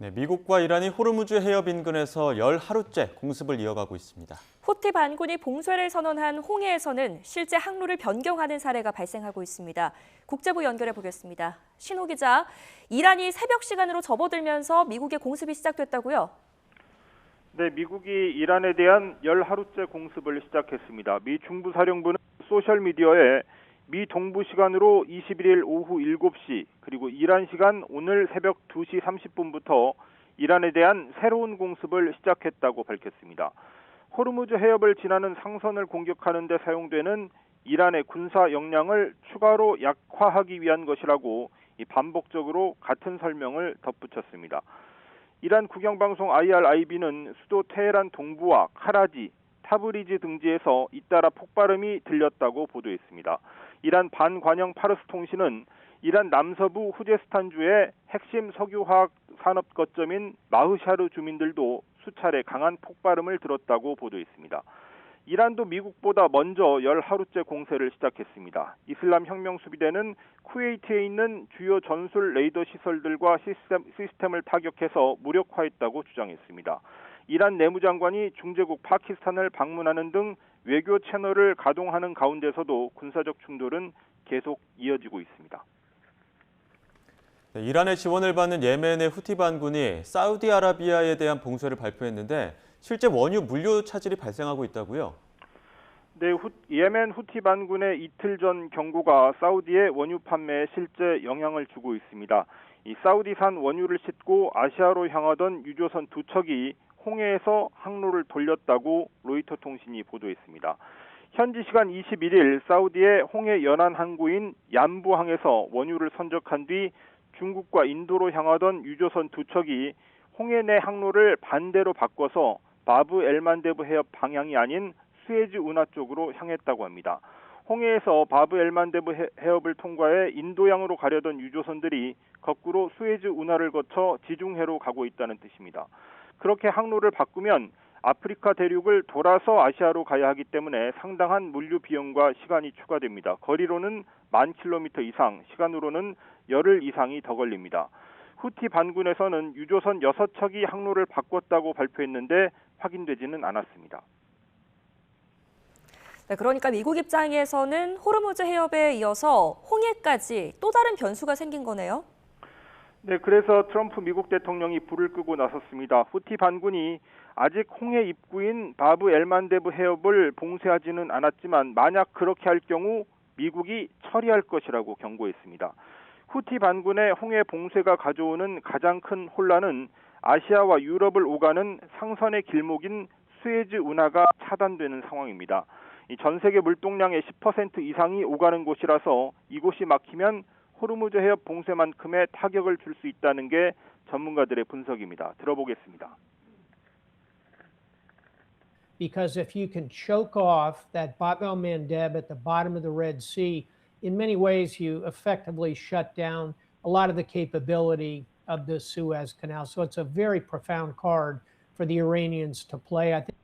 네, 미국과 이란이 호르무즈 해협 인근에서 열 하루째 공습을 이어가고 있습니다. 후티 반군이 봉쇄를 선언한 홍해에서는 실제 항로를 변경하는 사례가 발생하고 있습니다. 국제부 연결해 보겠습니다. 신호 기자, 이란이 새벽 시간으로 접어들면서 미국의 공습이 시작됐다고요? 네, 미국이 이란에 대한 열 하루째 공습을 시작했습니다. 미 중부사령부는 소셜미디어에 미 동부 시간으로 21일 오후 7시 그리고 이란 시간 오늘 새벽 2시 30분부터 이란에 대한 새로운 공습을 시작했다고 밝혔습니다. 호르무즈 해협을 지나는 상선을 공격하는 데 사용되는 이란의 군사 역량을 추가로 약화하기 위한 것이라고 반복적으로 같은 설명을 덧붙였습니다. 이란 국영방송 IRIB는 수도 테헤란 동부와 카라지, 타브리즈 등지에서 잇따라 폭발음이 들렸다고 보도했습니다. 이란 반관영 파르스 통신은 이란 남서부 후제스탄주의 핵심 석유화학 산업 거점인 마흐샤르 주민들도 수차례 강한 폭발음을 들었다고 보도했습니다. 이란도 미국보다 먼저 열 하루째 공세를 시작했습니다. 이슬람 혁명 수비대는 쿠웨이트에 있는 주요 전술 레이더 시설들과 시스템을 타격해서 무력화했다고 주장했습니다. 이란 내무장관이 중재국 파키스탄을 방문하는 등 외교 채널을 가동하는 가운데서도 군사적 충돌은 계속 이어지고 있습니다. 네, 이란의 지원을 받는 예멘의 후티 반군이 사우디아라비아에 대한 봉쇄를 발표했는데 실제 원유 물류 차질이 발생하고 있다고요? 네, 예멘 후티 반군의 이틀 전 경고가 사우디의 원유 판매에 실제 영향을 주고 있습니다. 이 사우디산 원유를 싣고 아시아로 향하던 유조선 두 척이 홍해에서 항로를 돌렸다고 로이터 통신이 보도했습니다. 현지 시간 21일 사우디의 홍해 연안 항구인 얀부항에서 원유를 선적한 뒤 중국과 인도로 향하던 유조선 두 척이 홍해 내 항로를 반대로 바꿔서 바브 엘만데브 해협 방향이 아닌 수에즈 운하 쪽으로 향했다고 합니다. 홍해에서 바브 엘만데브 해협을 통과해 인도양으로 가려던 유조선들이 거꾸로 수에즈 운하를 거쳐 지중해로 가고 있다는 뜻입니다. 그렇게 항로를 바꾸면 아프리카 대륙을 돌아서 아시아로 가야 하기 때문에 상당한 물류 비용과 시간이 추가됩니다. 거리로는 10,000km 이상, 시간으로는 열흘 이상이 더 걸립니다. 후티 반군에서는 유조선 6척이 항로를 바꿨다고 발표했는데 확인되지는 않았습니다. 네, 그러니까 미국 입장에서는 호르무즈 해협에 이어서 홍해까지 또 다른 변수가 생긴 거네요. 네, 그래서 트럼프 미국 대통령이 불을 끄고 나섰습니다. 후티 반군이 아직 홍해 입구인 바브 엘만데브 해협을 봉쇄하지는 않았지만 만약 그렇게 할 경우 미국이 처리할 것이라고 경고했습니다. 후티 반군의 홍해 봉쇄가 가져오는 가장 큰 혼란은 아시아와 유럽을 오가는 상선의 길목인 수에즈 운하가 차단되는 상황입니다. 전 세계 물동량의 10% 이상이 오가는 곳이라서 이곳이 막히면 호르무즈 해협 봉쇄만큼의 타격을 줄 수 있다는 게 전문가들의 분석입니다. 들어보겠습니다. Because if you can choke off that Bab el-Mandeb at the bottom of the Red Sea, in many ways you effectively shut down a lot of the capability of the Suez Canal. So it's a very profound card for the Iranians to play. I think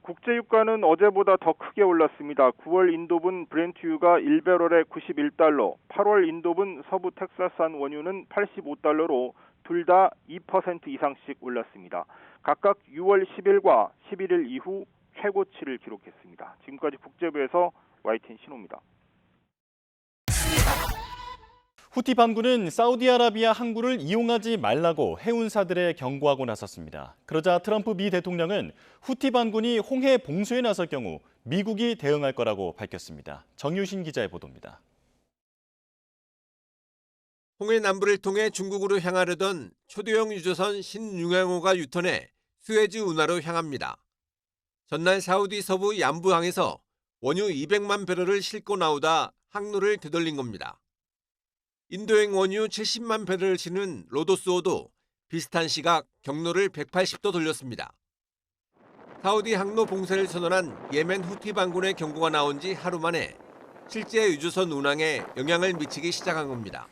국제유가는 어제보다 더 크게 올랐습니다. 9월 인도분 브렌트유가 1배럴에 91달러, 8월 인도분 서부 텍사스산 원유는 85달러로 둘 다 2% 이상씩 올랐습니다. 각각 6월 10일과 11일 이후 최고치를 기록했습니다. 지금까지 국제부에서 YTN 신호입니다. 후티 반군은 사우디아라비아 항구를 이용하지 말라고 해운사들에 경고하고 나섰습니다. 그러자 트럼프 미 대통령은 후티 반군이 홍해 봉쇄에 나설 경우 미국이 대응할 거라고 밝혔습니다. 정유신 기자의 보도입니다. 홍해 남부를 통해 중국으로 향하려던 초대형 유조선 신융양호가 유턴해 수에즈 운하로 향합니다. 전날 사우디 서부 얀부항에서 원유 200만 배럴을 싣고 나오다 항로를 되돌린 겁니다. 인도행 원유 70만 배럴을 실은 로도스호도 비슷한 시각 경로를 180도 돌렸습니다. 사우디 항로 봉쇄를 선언한 예멘 후티 반군의 경고가 나온 지 하루 만에 실제 유조선 운항에 영향을 미치기 시작한 겁니다.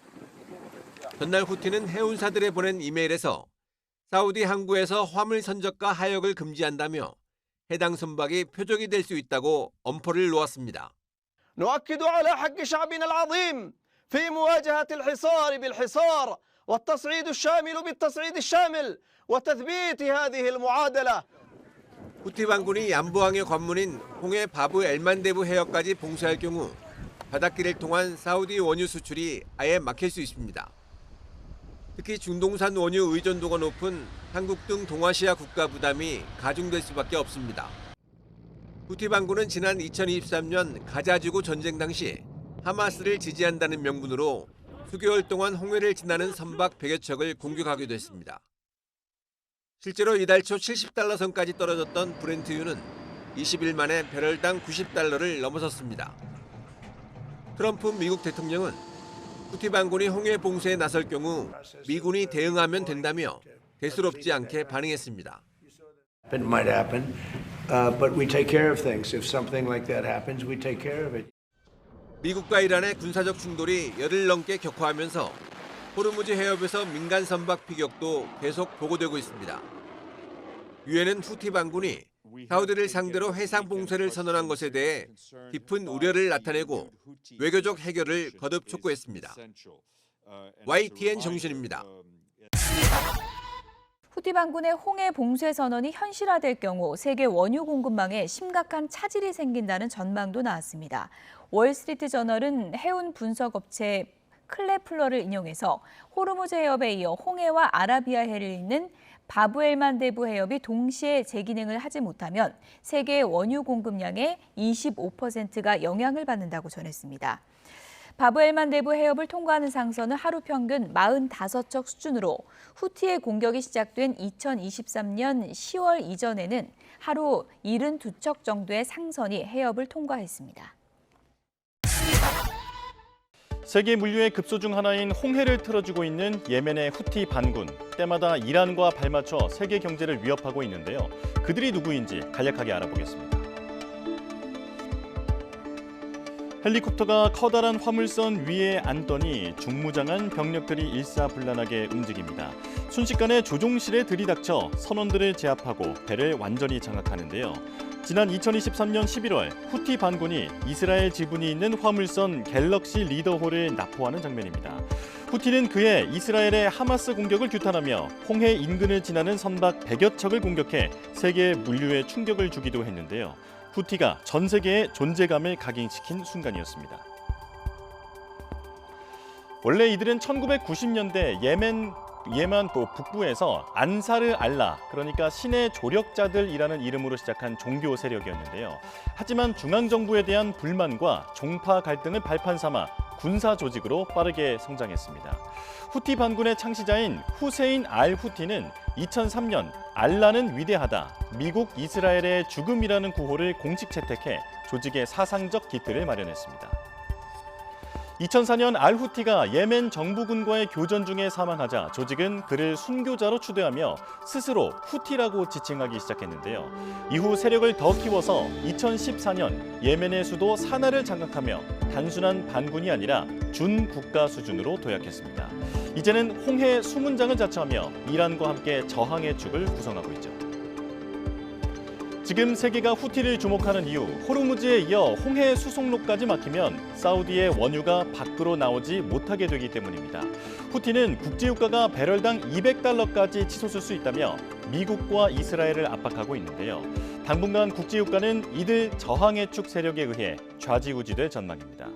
전날 후티는 해운사들에 보낸 이메일에서 사우디 항구에서 화물 선적과 하역을 금지한다며 해당 선박이 표적이 될 수 있다고 엄포를 놓았습니다. نؤكد على حق شعبنا العظيم في مواجهة الحصار بالحصار والتصعيد الشامل بالتصعيد الشامل وتثبيت هذه المعادلة. 후티 반군이 얌부항의 관문인 홍해 바브 엘만데브 해역까지 봉쇄할 경우 바닷길을 통한 사우디 원유 수출이 아예 막힐 수 있습니다. 특히 중동산 원유 의존도가 높은 한국 등 동아시아 국가 부담이 가중될 수밖에 없습니다. 후티 반군은 지난 2023년 가자지구 전쟁 당시 하마스를 지지한다는 명분으로 수개월 동안 홍해를 지나는 선박 100여 척을 공격하기도 했습니다. 실제로 이달 초 70달러 선까지 떨어졌던 브렌트유는 20일 만에 배럴당 90달러를 넘어섰습니다. 트럼프 미국 대통령은 후티 반군이 홍해 봉쇄에 나설 경우 미군이 대응하면 된다며 대수롭지 않게 반응했습니다. It might happen, but we take care of things. If something like that happens, we take care of it. 미국과 이란의 군사적 충돌이 열흘 넘게 격화하면서 호르무즈 해협에서 민간 선박 피격도 계속 보고되고 있습니다. 유엔은 후티 반군이 사우디를 상대로 해상 봉쇄를 선언한 것에 대해 깊은 우려를 나타내고 외교적 해결을 거듭 촉구했습니다. YTN 정신입니다. 후티 반군의 홍해 봉쇄 선언이 현실화될 경우 세계 원유 공급망에 심각한 차질이 생긴다는 전망도 나왔습니다. 월스트리트 저널은 해운 분석 업체 클레플러를 인용해서 호르무즈 해협에 이어 홍해와 아라비아해를 잇는 바브엘만데브 해협이 동시에 재기능을 하지 못하면 세계 원유 공급량의 25%가 영향을 받는다고 전했습니다. 바브엘만데브 해협을 통과하는 상선은 하루 평균 45척 수준으로 후티의 공격이 시작된 2023년 10월 이전에는 하루 72척 정도의 상선이 해협을 통과했습니다. 세계 물류의 급소 중 하나인 홍해를 틀어주고 있는 예멘의 후티 반군. 때마다 이란과 발맞춰 세계 경제를 위협하고 있는데요. 그들이 누구인지 간략하게 알아보겠습니다. 헬리콥터가 커다란 화물선 위에 앉더니 중무장한 병력들이 일사불란하게 움직입니다. 순식간에 조종실에 들이닥쳐 선원들을 제압하고 배를 완전히 장악하는데요. 지난 2023년 11월 후티 반군이 이스라엘 지분이 있는 화물선 갤럭시 리더호를 납포하는 장면입니다. 후티는 그해 이스라엘의 하마스 공격을 규탄하며 홍해 인근을 지나는 선박 100여 척을 공격해 세계 물류에 충격을 주기도 했는데요. 후티가 전 세계의 존재감을 각인시킨 순간이었습니다. 원래 이들은 1990년대 예멘 북부에서 안사르 알라, 그러니까 신의 조력자들이라는 이름으로 시작한 종교 세력이었는데요. 하지만 중앙정부에 대한 불만과 종파 갈등을 발판 삼아 군사 조직으로 빠르게 성장했습니다. 후티 반군의 창시자인 후세인 알 후티는 2003년 알라는 위대하다, 미국 이스라엘의 죽음이라는 구호를 공식 채택해 조직의 사상적 기틀을 마련했습니다. 2004년 알 후티가 예멘 정부군과의 교전 중에 사망하자 조직은 그를 순교자로 추대하며 스스로 후티라고 지칭하기 시작했는데요. 이후 세력을 더 키워서 2014년 예멘의 수도 사나를 장악하며 단순한 반군이 아니라 준국가 수준으로 도약했습니다. 이제는 홍해 수문장을 자처하며 이란과 함께 저항의 축을 구성하고 있죠. 지금 세계가 후티를 주목하는 이유, 호르무즈에 이어 홍해 수송로까지 막히면 사우디의 원유가 밖으로 나오지 못하게 되기 때문입니다. 후티는 국제유가가 배럴당 200달러까지 치솟을 수 있다며 미국과 이스라엘을 압박하고 있는데요. 당분간 국제유가는 이들 저항의 축 세력에 의해 좌지우지될 전망입니다.